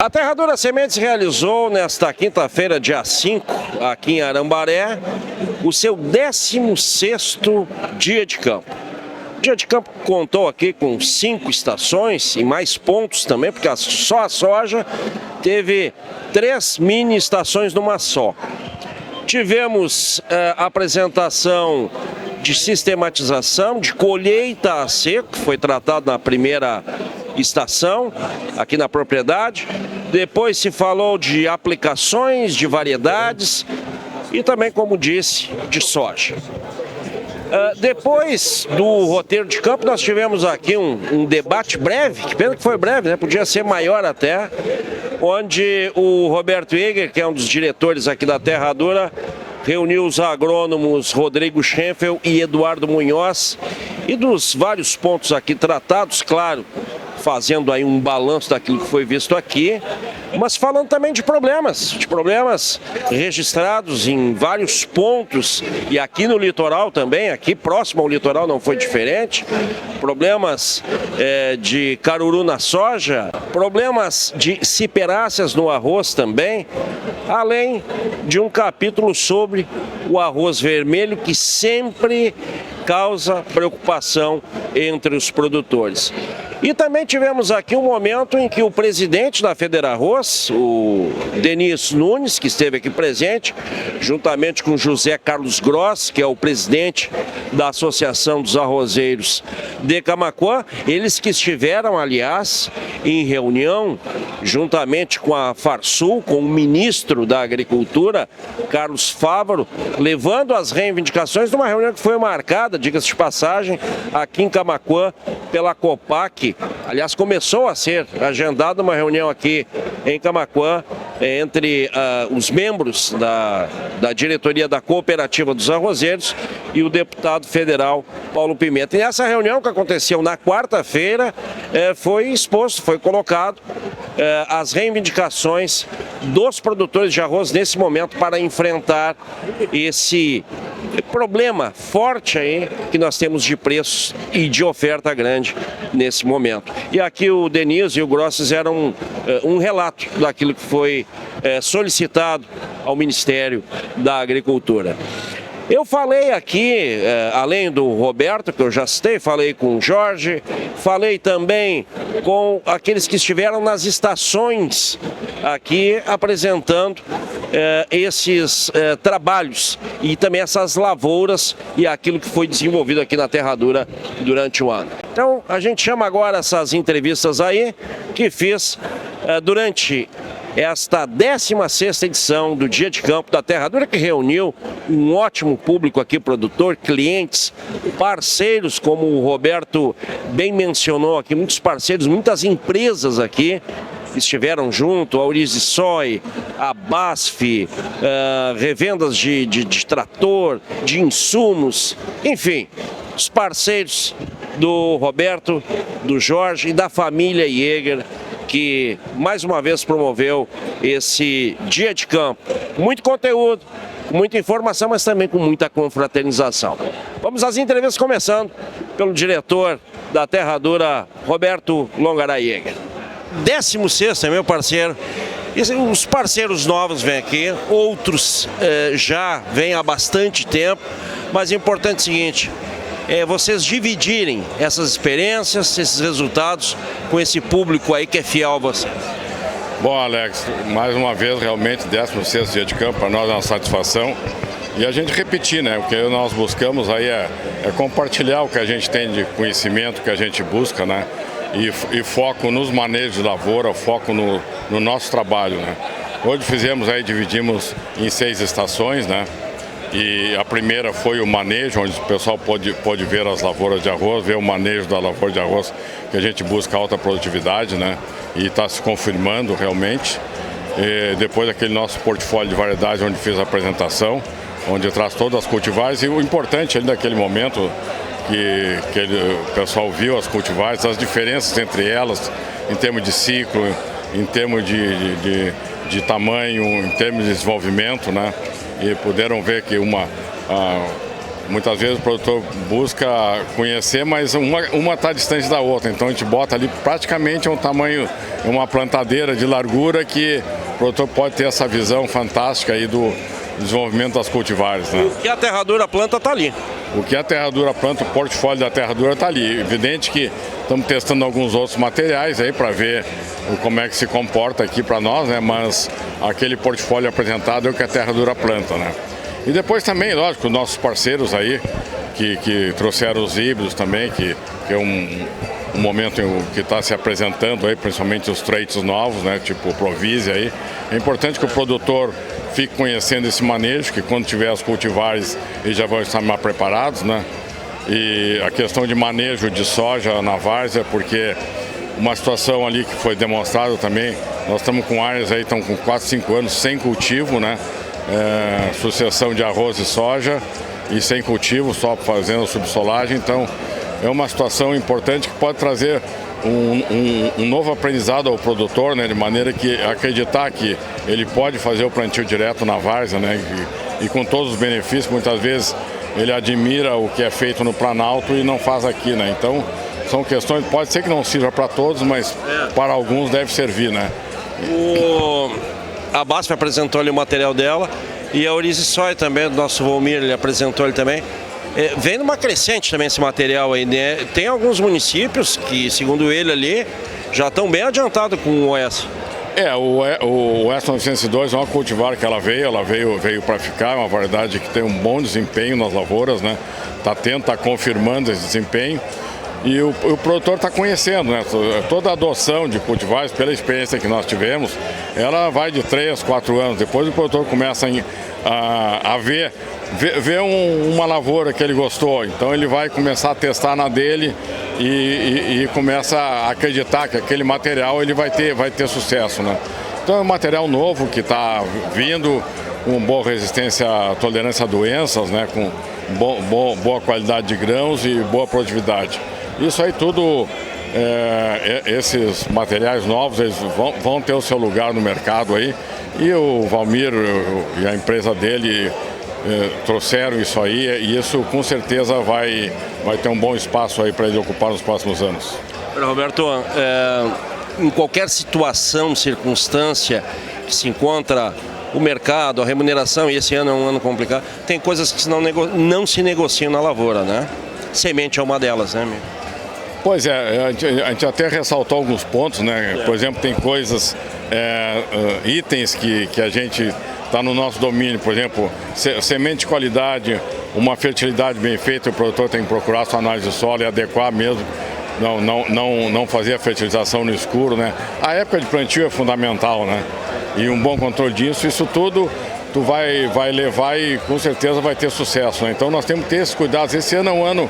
A Terradura Sementes realizou nesta quinta-feira, dia 5, aqui em Arambaré, o seu 16º dia de campo. O dia de campo contou aqui com 5 estações e mais pontos também, porque só a soja teve 3 mini estações numa só. Tivemos a apresentação de sistematização, de colheita a seco, que foi tratado na primeira estação, aqui na propriedade. Depois se falou de aplicações, de variedades e também, como disse, de soja. Depois do roteiro de campo, nós tivemos aqui um debate breve, que pena que foi breve, né? Podia ser maior até, onde o Roberto Jäger, que é um dos diretores aqui da Terradura, reuniu os agrônomos Rodrigo Schenfel e Eduardo Munhoz, e dos vários pontos aqui tratados, claro, fazendo aí um balanço daquilo que foi visto aqui, mas falando também de problemas registrados em vários pontos e aqui no litoral também, aqui próximo ao litoral não foi diferente, problemas de caruru na soja, problemas de ciperáceas no arroz também, além de um capítulo sobre o arroz vermelho, que sempre causa preocupação entre os produtores. E também tivemos aqui um momento em que o presidente da Federarroz, o Denis Nunes, que esteve aqui presente, juntamente com José Carlos Gross, que é o presidente da Associação dos Arrozeiros de Camaquã, eles que estiveram, aliás, em reunião, juntamente com a Farsul, com o ministro da Agricultura, Carlos Fávaro, levando as reivindicações de uma reunião que foi marcada, diga-se de passagem, aqui em Camaquã, pela Copac. Aliás, começou a ser agendada uma reunião aqui em Camaquã entre os membros da diretoria da Cooperativa dos Arrozeiros e o deputado federal Paulo Pimenta. E essa reunião que aconteceu na quarta-feira foi exposto, foi colocado as reivindicações dos produtores de arroz nesse momento para enfrentar esse problema forte aí que nós temos de preços e de oferta grande nesse momento. E aqui o Denis e o Gross fizeram um relato daquilo que foi solicitado ao Ministério da Agricultura. Eu falei aqui, além do Roberto, que eu já citei, falei com o Jorge, falei também com aqueles que estiveram nas estações aqui apresentando esses trabalhos e também essas lavouras e aquilo que foi desenvolvido aqui na Terradura durante o ano. Então, a gente chama agora essas entrevistas aí, que fiz durante esta 16ª edição do Dia de Campo da Terradura, que reuniu um ótimo público aqui, produtor, clientes, parceiros, como o Roberto bem mencionou aqui, muitos parceiros, muitas empresas aqui estiveram junto, a Orize Soy, a BASF, revendas de trator, de insumos, enfim, os parceiros do Roberto, do Jorge e da família Jäger, que mais uma vez promoveu esse dia de campo. Muito conteúdo, muita informação, mas também com muita confraternização. Vamos às entrevistas, começando pelo diretor da Terradura, Roberto Longaray Jäger. 16º, meu parceiro. E os parceiros novos vêm aqui, outros já vêm há bastante tempo, mas é importante o seguinte: vocês dividirem essas experiências, esses resultados com esse público aí que é fiel a vocês. Bom, Alex, mais uma vez, realmente, 16º dia de campo, para nós é uma satisfação. E a gente repetir, né? O que nós buscamos aí é compartilhar o que a gente tem de conhecimento, que a gente busca, né? E foco nos manejos de lavoura, foco no nosso trabalho, né? Hoje dividimos em 6 estações, né? E a primeira foi o manejo, onde o pessoal pode ver as lavouras de arroz, ver o manejo da lavoura de arroz, que a gente busca alta produtividade, né? E está se confirmando realmente. E depois aquele nosso portfólio de variedades, onde fiz a apresentação, onde traz todas as cultivares. E o importante ali naquele momento, que o pessoal viu as cultivares, as diferenças entre elas, em termos de ciclo, em termos de tamanho, em termos de desenvolvimento, né? E puderam ver que Muitas vezes o produtor busca conhecer, mas uma está distante da outra. Então a gente bota ali praticamente um tamanho, uma plantadeira de largura que o produtor pode ter essa visão fantástica aí do desenvolvimento das cultivares, né? E a Terradura planta está ali. O que a Terradura planta, o portfólio da Terradura está ali. Evidente que estamos testando alguns outros materiais aí para ver como é que se comporta aqui para nós, né? Mas aquele portfólio apresentado é o que a Terradura planta, né? E depois também, lógico, os nossos parceiros aí, que trouxeram os híbridos também, que é um momento que está se apresentando aí, principalmente os traits novos, né? Tipo o Provise aí. É importante que o produtor fique conhecendo esse manejo, que quando tiver as cultivares eles já vão estar mais preparados, né? E a questão de manejo de soja na várzea, porque uma situação ali que foi demonstrada também, nós estamos com áreas aí, estão com 4, 5 anos sem cultivo, né? Sucessão de arroz e soja e sem cultivo, só fazendo subsolagem. Então é uma situação importante que pode trazer um novo aprendizado ao produtor, né, de maneira que acreditar que ele pode fazer o plantio direto na várzea, né, e com todos os benefícios. Muitas vezes ele admira o que é feito no Planalto e não faz aqui, né? Então são questões, pode ser que não sirva para todos, mas para alguns deve servir, né? A BASF apresentou ali o material dela e a Orize Soy também, do nosso Volmir, ele apresentou ele também. Vem numa crescente também esse material aí, né? Tem alguns municípios que, segundo ele ali, já estão bem adiantados com o OS. O OS 902 é uma cultivar que ela veio para ficar, é uma variedade que tem um bom desempenho nas lavouras, né? Está confirmando esse desempenho. E o produtor está conhecendo, né? Toda a adoção de cultivares, pela experiência que nós tivemos, ela vai de 3, 4 anos. Depois o produtor começa a ver uma lavoura que ele gostou. Então ele vai começar a testar na dele e começa a acreditar que aquele material ele vai ter sucesso, né? Então é um material novo que está vindo com boa resistência, tolerância a doenças, né? Com boa qualidade de grãos e boa produtividade. Isso aí tudo, esses materiais novos, eles vão ter o seu lugar no mercado aí. E o Valmir e a empresa dele trouxeram isso aí, e isso com certeza vai ter um bom espaço aí para ele ocupar nos próximos anos. Roberto, em qualquer situação, circunstância que se encontra o mercado, a remuneração, e esse ano é um ano complicado, tem coisas que não se negociam na lavoura, né? Semente é uma delas, né, amigo? Pois é, a gente até ressaltou alguns pontos, né? Por exemplo, tem coisas, itens que a gente está no nosso domínio, por exemplo, semente de qualidade, uma fertilidade bem feita, o produtor tem que procurar sua análise de solo e adequar mesmo, não fazer a fertilização no escuro, né? A época de plantio é fundamental, né? E um bom controle disso, isso tudo tu vai levar e com certeza vai ter sucesso, né? Então nós temos que ter esses cuidados. Esse ano é um ano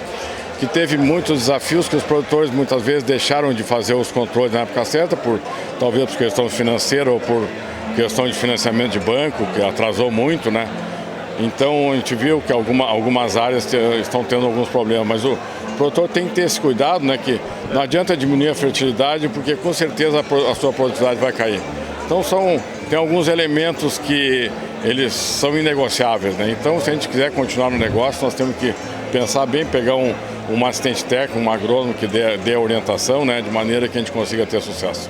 que teve muitos desafios, que os produtores muitas vezes deixaram de fazer os controles na época certa, talvez por questão financeira ou por questão de financiamento de banco, que atrasou muito, né? Então a gente viu que algumas áreas estão tendo alguns problemas, mas o produtor tem que ter esse cuidado, né? Que não adianta diminuir a fertilidade, porque com certeza a sua produtividade vai cair. Então tem alguns elementos que eles são inegociáveis, né? Então se a gente quiser continuar no negócio, nós temos que pensar bem, pegar um assistente técnico, um agrônomo que dê a orientação, né, de maneira que a gente consiga ter sucesso.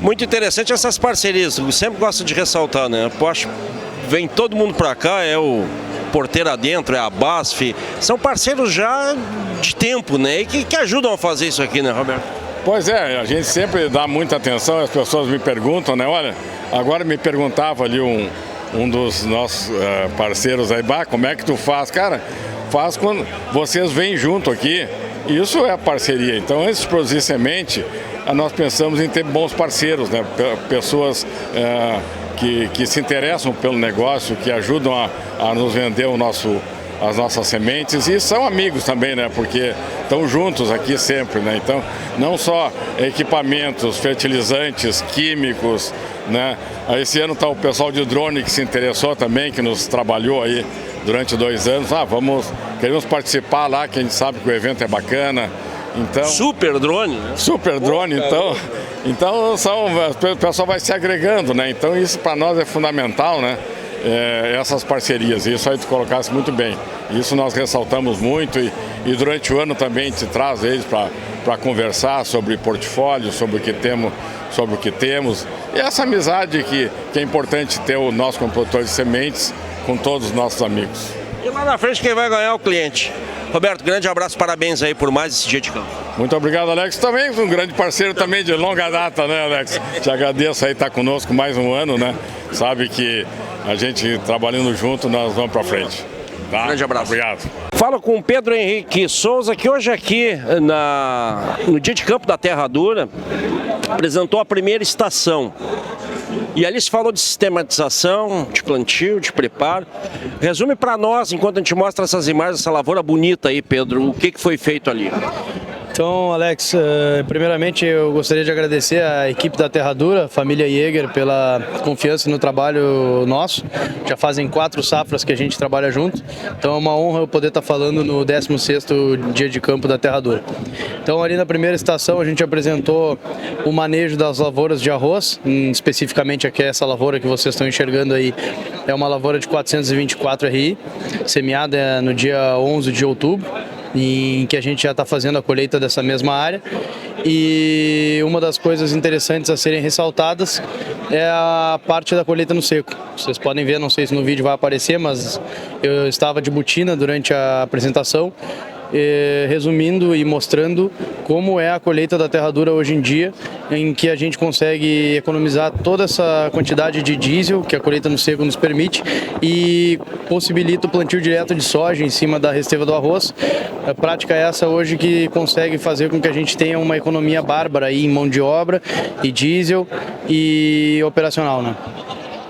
Muito interessante essas parcerias, eu sempre gosto de ressaltar, né? Poxa, vem todo mundo para cá, é o Porteira Adentro, é a BASF, são parceiros já de tempo, né? E que ajudam a fazer isso aqui, né, Roberto? Pois é, a gente sempre dá muita atenção, as pessoas me perguntam, né? Olha, agora me perguntava ali um dos nossos parceiros aí, como é que tu faz? Cara, faz quando vocês vêm junto aqui, isso é a parceria. Então, antes de produzir semente, nós pensamos em ter bons parceiros, né? Pessoas que se interessam pelo negócio, que ajudam a nos vender as nossas sementes, e são amigos também, né? Porque estão juntos aqui sempre, né? Então, não só equipamentos, fertilizantes, químicos, né? Esse ano está o pessoal de drone que se interessou também, que nos trabalhou aí durante 2 anos. Queremos participar lá, que a gente sabe que o evento é bacana. Então, super drone, né? Super drone, então o pessoal vai se agregando, né? Então isso para nós é fundamental, né? essas parcerias. Isso aí tu colocasse muito bem. Isso nós ressaltamos muito e durante o ano também te traz eles para conversar sobre portfólio, sobre o que temos. E essa amizade que é importante ter o nosso como produtor de sementes com todos os nossos amigos. E lá na frente quem vai ganhar é o cliente. Roberto, grande abraço, parabéns aí por mais esse dia de campo. Muito obrigado, Alex. Também um grande parceiro também de longa data, né, Alex? Te agradeço aí estar conosco mais um ano, né? Sabe que a gente trabalhando junto, nós vamos para frente. Tá? Grande abraço. Obrigado. Falo com o Pedro Henrique Souza, que hoje aqui no dia de campo da Terra Dura apresentou a primeira estação. E ali se falou de sistematização, de plantio, de preparo. Resume para nós, enquanto a gente mostra essas imagens, essa lavoura bonita aí, Pedro, o que foi feito ali? Então, Alex, primeiramente eu gostaria de agradecer à equipe da Terra Dura, a família Jäger, pela confiança no trabalho nosso. Já fazem 4 safras que a gente trabalha junto, então é uma honra eu poder estar falando no 16º dia de campo da Terra Dura. Então, ali na primeira estação a gente apresentou o manejo das lavouras de arroz, especificamente aqui essa lavoura que vocês estão enxergando aí, é uma lavoura de 424 RI, semeada no dia 11 de outubro. Em que a gente já está fazendo a colheita dessa mesma área. E uma das coisas interessantes a serem ressaltadas é a parte da colheita no seco. Vocês podem ver, não sei se no vídeo vai aparecer, mas eu estava de botina durante a apresentação, resumindo e mostrando como é a colheita da Terra Dura hoje em dia, em que a gente consegue economizar toda essa quantidade de diesel que a colheita no seco nos permite e possibilita o plantio direto de soja em cima da resteva do arroz. A prática é essa hoje que consegue fazer com que a gente tenha uma economia bárbara aí em mão de obra e diesel e operacional, né?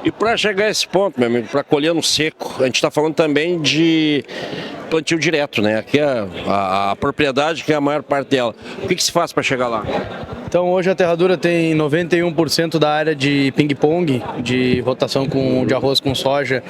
E para chegar a esse ponto, meu amigo, para colher no seco, a gente está falando também de plantio direto, né? Aqui é a propriedade que é a maior parte dela. O que se faz para chegar lá? Então hoje a Terra Dura tem 91% da área de ping-pong, de rotação de arroz com soja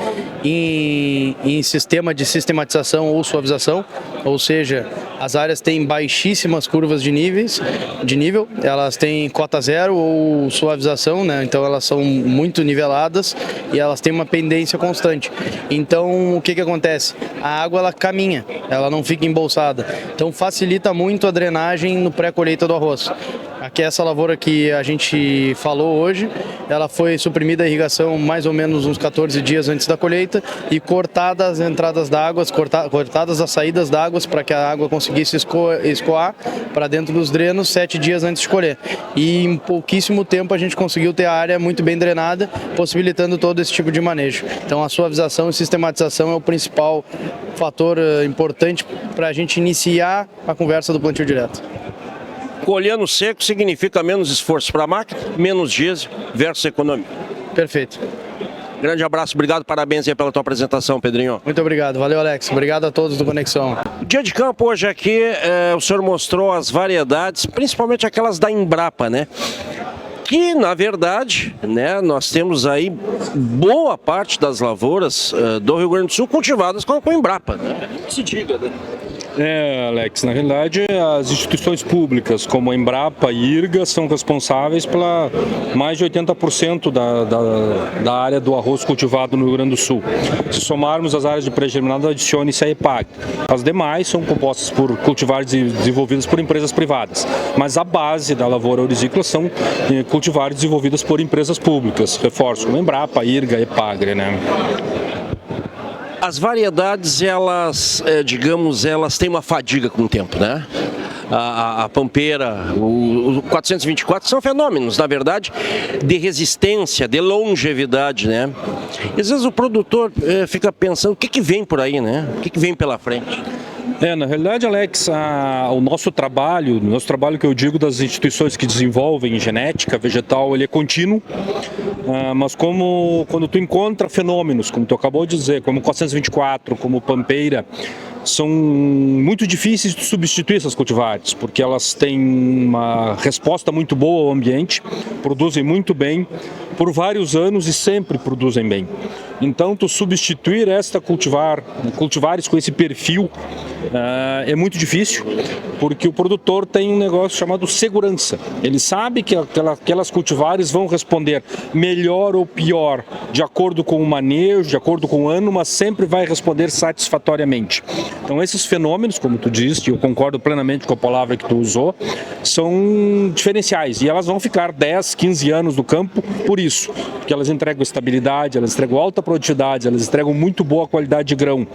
em sistema de sistematização ou suavização, ou seja, as áreas têm baixíssimas curvas de nível, elas têm cota zero ou suavização, né? Então elas são muito niveladas e elas têm uma pendência constante. Então o que acontece? A água ela caminha, ela não fica embolsada, então facilita muito a drenagem no pré-colheita do arroz. Aqui essa lavoura que a gente falou hoje, ela foi suprimida a irrigação mais ou menos uns 14 dias antes da colheita e cortadas as entradas d'água, cortadas as saídas d'água para que a água conseguisse escoar para dentro dos drenos 7 dias antes de colher. E em pouquíssimo tempo a gente conseguiu ter a área muito bem drenada, possibilitando todo esse tipo de manejo. Então a suavização e sistematização é o principal fator importante para a gente iniciar a conversa do plantio direto. Colher no seco significa menos esforço para a máquina, menos diesel versus economia. Perfeito. Grande abraço, obrigado, parabéns aí pela tua apresentação, Pedrinho. Muito obrigado, valeu Alex, obrigado a todos do Conexão. Dia de campo hoje aqui, o senhor mostrou as variedades, principalmente aquelas da Embrapa, né? Que, na verdade, né, nós temos aí boa parte das lavouras do Rio Grande do Sul cultivadas com a Embrapa, né? Que se diga, né? Alex, na realidade as instituições públicas como a Embrapa e IRGA são responsáveis pela mais de 80% da área do arroz cultivado no Rio Grande do Sul. Se somarmos as áreas de pré-germinado, adicione-se a EPAG. As demais são compostas por cultivares desenvolvidos por empresas privadas, mas a base da lavoura orizícola são cultivares desenvolvidos por empresas públicas, reforço, como Embrapa, IRGA, EPAGRE, né? As variedades, elas, digamos, elas têm uma fadiga com o tempo, né? A Pampeira, o 424 são fenômenos, na verdade, de resistência, de longevidade, né? E às vezes o produtor fica pensando, o que vem por aí, né? O que vem pela frente? Na realidade, Alex, o nosso trabalho que eu digo das instituições que desenvolvem genética vegetal, ele é contínuo, mas quando tu encontra fenômenos, como tu acabou de dizer, como 424, como Pampeira, são muito difíceis de substituir essas cultivares, porque elas têm uma resposta muito boa ao ambiente, produzem muito bem, por vários anos e sempre produzem bem. Então, tu substituir cultivares com esse perfil é muito difícil, porque o produtor tem um negócio chamado segurança. Ele sabe que aquelas cultivares vão responder melhor ou pior, de acordo com o manejo, de acordo com o ano, mas sempre vai responder satisfatoriamente. Então, esses fenômenos, como tu disse, e eu concordo plenamente com a palavra que tu usou, são diferenciais, e elas vão ficar 10, 15 anos no campo por isso, porque elas entregam estabilidade, elas entregam alta produtividade, elas entregam muito boa qualidade de grão.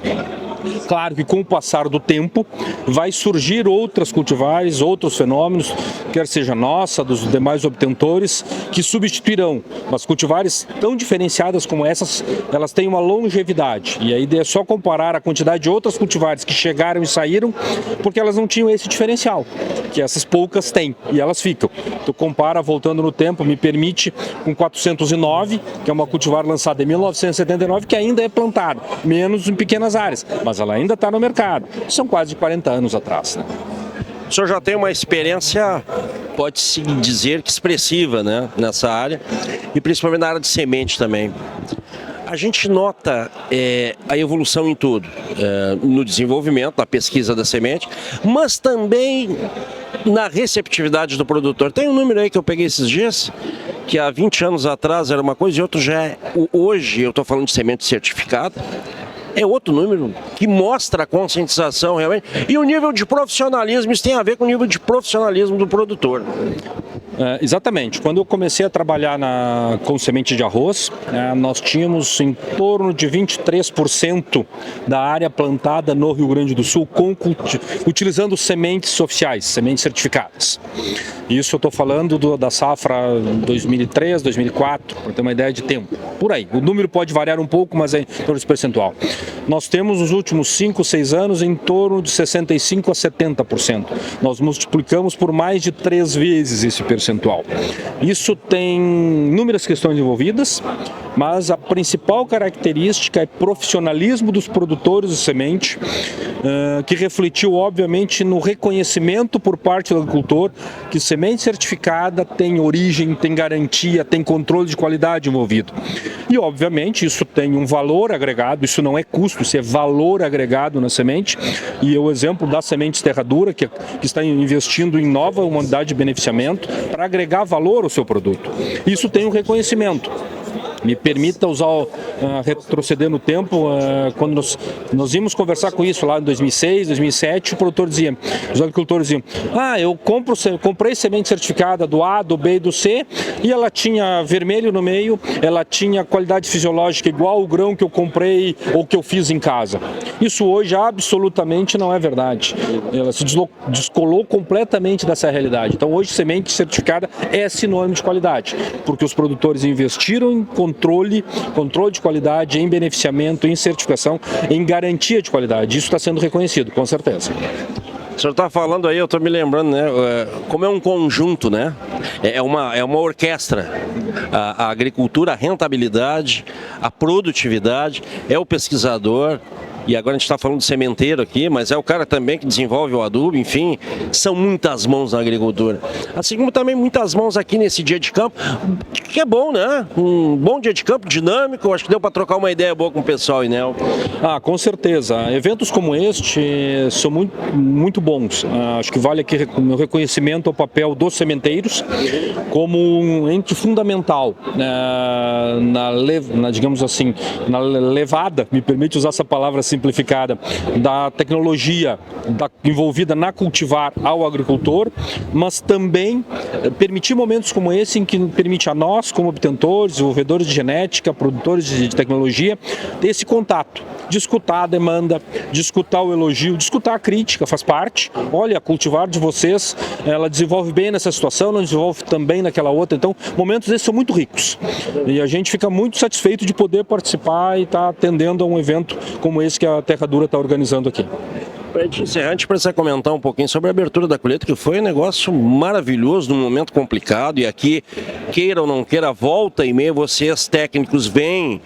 Claro que com o passar do tempo vai surgir outras cultivares, outros fenômenos, quer seja nossa, dos demais obtentores, que substituirão. Mas cultivares tão diferenciadas como essas, elas têm uma longevidade. E aí é só comparar a quantidade de outras cultivares que chegaram e saíram, porque elas não tinham esse diferencial, que essas poucas têm, e elas ficam. Tu compara, voltando no tempo, me permite, com 409, que é uma cultivar lançada em 1979, que ainda é plantada, menos em pequenas áreas, mas ela ainda está no mercado. São quase 40 anos atrás, né? O senhor já tem uma experiência, pode-se dizer que expressiva, né, nessa área, e principalmente na área de semente também. A gente nota a evolução em tudo, no desenvolvimento, na pesquisa da semente, mas também na receptividade do produtor. Tem um número aí que eu peguei esses dias, que há 20 anos atrás era uma coisa e outro já é. Hoje, eu estou falando de semente certificada, é outro número que mostra a conscientização realmente. E o nível de profissionalismo, isso tem a ver com o nível de profissionalismo do produtor. Exatamente. Quando eu comecei a trabalhar com semente de arroz, nós tínhamos em torno de 23% da área plantada no Rio Grande do Sul utilizando sementes oficiais, sementes certificadas. Isso eu estou falando da safra 2003, 2004, para ter uma ideia de tempo. Por aí. O número pode variar um pouco, mas é em torno desse percentual. Nós temos nos últimos 5, 6 anos em torno de 65% a 70%. Nós multiplicamos por mais de 3 vezes esse percentual. Isso tem inúmeras questões envolvidas, mas a principal característica é profissionalismo dos produtores de semente, que refletiu obviamente no reconhecimento por parte do agricultor que semente certificada tem origem, tem garantia, tem controle de qualidade envolvido. E obviamente isso tem um valor agregado, isso não é custo, isso é valor agregado na semente. E o exemplo da Sementes Terradura, que está investindo em nova unidade de beneficiamento para agregar valor ao seu produto. Isso tem um reconhecimento. Me permita retroceder no tempo, quando nós íamos conversar com isso lá em 2006, 2007, o produtor dizia, os agricultores diziam, eu comprei semente certificada do A, do B e do C, e ela tinha vermelho no meio, ela tinha qualidade fisiológica igual ao grão que eu comprei ou que eu fiz em casa. Isso hoje absolutamente não é verdade. Ela se descolou completamente dessa realidade. Então hoje semente certificada é sinônimo de qualidade, porque os produtores investiram em controle de qualidade, em beneficiamento, em certificação, em garantia de qualidade. Isso está sendo reconhecido, com certeza. O senhor está falando aí, eu estou me lembrando, né? Como é um conjunto, né? É uma orquestra. A agricultura, a rentabilidade, a produtividade, é o pesquisador. E agora a gente está falando de sementeiro aqui, mas é o cara também que desenvolve o adubo, enfim, são muitas mãos na agricultura. Assim como também muitas mãos aqui nesse dia de campo, que é bom, né? Um bom dia de campo, dinâmico, acho que deu para trocar uma ideia boa com o pessoal, Inel. Com certeza. Eventos como este são muito bons. Acho que vale aqui o meu reconhecimento ao papel dos sementeiros como um ente fundamental digamos assim, na levada, me permite usar essa palavra simplificada, da tecnologia envolvida na cultivar ao agricultor, mas também permitir momentos como esse em que permite a nós, como obtentores, desenvolvedores de genética, produtores de tecnologia, ter esse contato, de escutar a demanda, de escutar o elogio, de escutar a crítica, faz parte. Olha, a cultivar de vocês, ela desenvolve bem nessa situação, não desenvolve também naquela outra. Então, momentos desses são muito ricos. E a gente fica muito satisfeito de poder participar e estar atendendo a um evento como esse que a Terradura está organizando aqui. Para a gente encerrar, a gente precisa comentar um pouquinho sobre a abertura da colheita, que foi um negócio maravilhoso, num momento complicado, e aqui, queira ou não queira, volta e meia, vocês técnicos vêm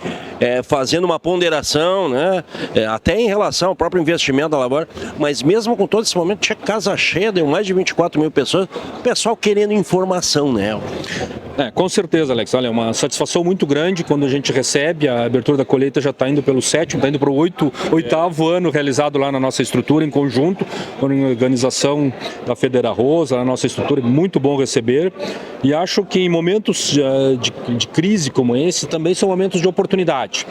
fazendo uma ponderação, né? Até em relação ao próprio investimento da lavoura, mas mesmo com todo esse momento, tinha casa cheia, deu mais de 24 mil pessoas, o pessoal querendo informação, né? Com certeza, Alex. Olha, é uma satisfação muito grande quando a gente recebe. A abertura da colheita já está indo pelo 7º, está indo para o 8º ano realizado lá na nossa estrutura, em conjunto com a organização da Federarroz, a nossa estrutura. É muito bom receber. E acho que em momentos de crise como esse, também são momentos de oportunidade.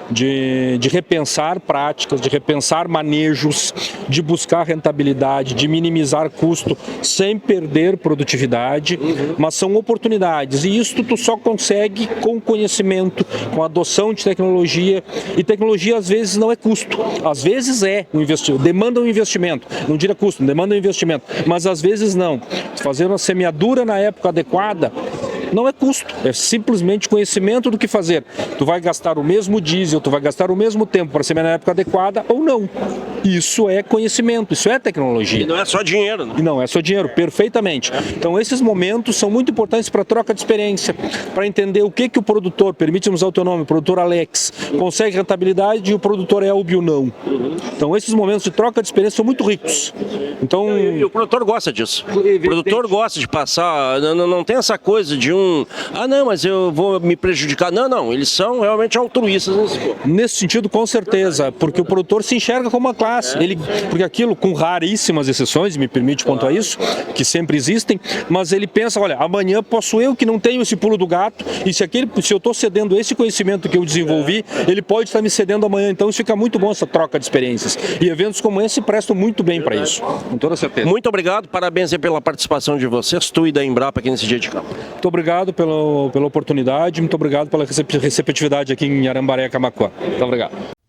De repensar práticas, de repensar manejos, de buscar rentabilidade, de minimizar custo sem perder produtividade, mas são oportunidades. E isso tu só consegue com conhecimento, com adoção de tecnologia. E tecnologia às vezes não é custo, às vezes é um investimento, demanda um investimento, não diria custo, demanda um investimento, mas às vezes não. Fazer uma semeadura na época adequada não é custo, é simplesmente conhecimento do que fazer. Tu vai gastar o mesmo diesel, tu vai gastar o mesmo tempo para semear na época adequada ou não. Isso é conhecimento, isso é tecnologia. E não é só dinheiro, né? E não é só dinheiro, perfeitamente. Então esses momentos são muito importantes para a troca de experiência, para entender o que o produtor, permite-me usar o teu nome, o produtor Alex, consegue rentabilidade e o produtor Elbio não. Então esses momentos de troca de experiência são muito ricos. Então, e o produtor gosta disso. O produtor gosta de passar, não tem essa coisa de não, mas eu vou me prejudicar. Não, eles são realmente altruístas nesse ponto. Nesse sentido, com certeza, porque o produtor se enxerga como uma classe. Porque aquilo, com raríssimas exceções, me permite pontuar isso, que sempre existem, mas ele pensa, olha, amanhã posso eu que não tenho esse pulo do gato, e se eu estou cedendo esse conhecimento que eu desenvolvi, ele pode estar me cedendo amanhã. Então isso fica muito bom, essa troca de experiências. E eventos como esse prestam muito bem para isso, com toda certeza. Muito obrigado, parabéns aí pela participação de vocês, tu e da Embrapa aqui nesse dia de campo. Muito obrigado pela oportunidade, muito obrigado pela receptividade aqui em Arambaré, Camaquã. Muito obrigado.